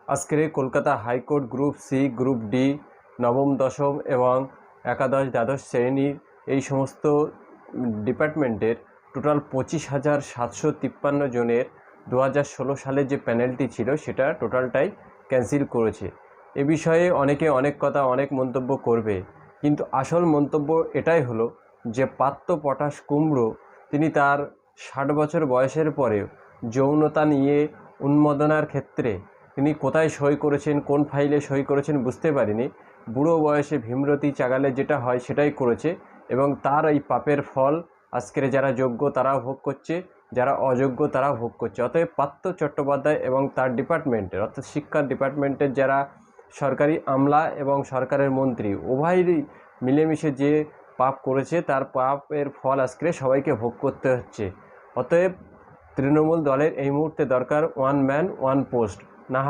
আজকের এই Kolkata high court group C, group D, নবম, দশম এবং একাদশ, দ্বাদশ শ্রেণীর এই সমস্ত ডিপার্টমেন্টের টোটাল 25,753 জনের 2016 সালে যে প্যানেলটি ছিল সেটা টোটালটাই ক্যান্সেল করেছে। এ বিষয়ে অনেকে অনেক কথা, অনেক মন্তব্য করবে, কিন্তু আসল মন্তব্য এটাই হলো যে পার্থ পটাশ কুমড়ো তিনি তার 60 বছর বয়সের পরেও যৌনতা নিয়ে উন্মাদনার ক্ষেত্রে তিনি কোথায় সই করেছেন, কোন ফাইলে সই করেছেন বুঝতে পারিনি। বুড়ো বয়সে ভীমরতি চাগালে যেটা হয় সেটাই করেছে এবং তার এই পাপের ফল আজকের যারা যোগ্য তারাও ভোগ করছে, যারা অযোগ্য তারাও ভোগ করছে। অতএব পার্থ চট্টোপাধ্যায় এবং তার ডিপার্টমেন্টের অর্থাৎ শিক্ষা ডিপার্টমেন্টের যারা সরকারি আমলা এবং সরকারের মন্ত্রী উভয়েরই মিলেমিশে যে পাপ করেছে তার পাপের ফল আজকে সবাইকে ভোগ করতে হচ্ছে। অতএব তৃণমূল দলের এই মুহূর্তে দরকার ওয়ান ম্যান ওয়ান পোস্ট, না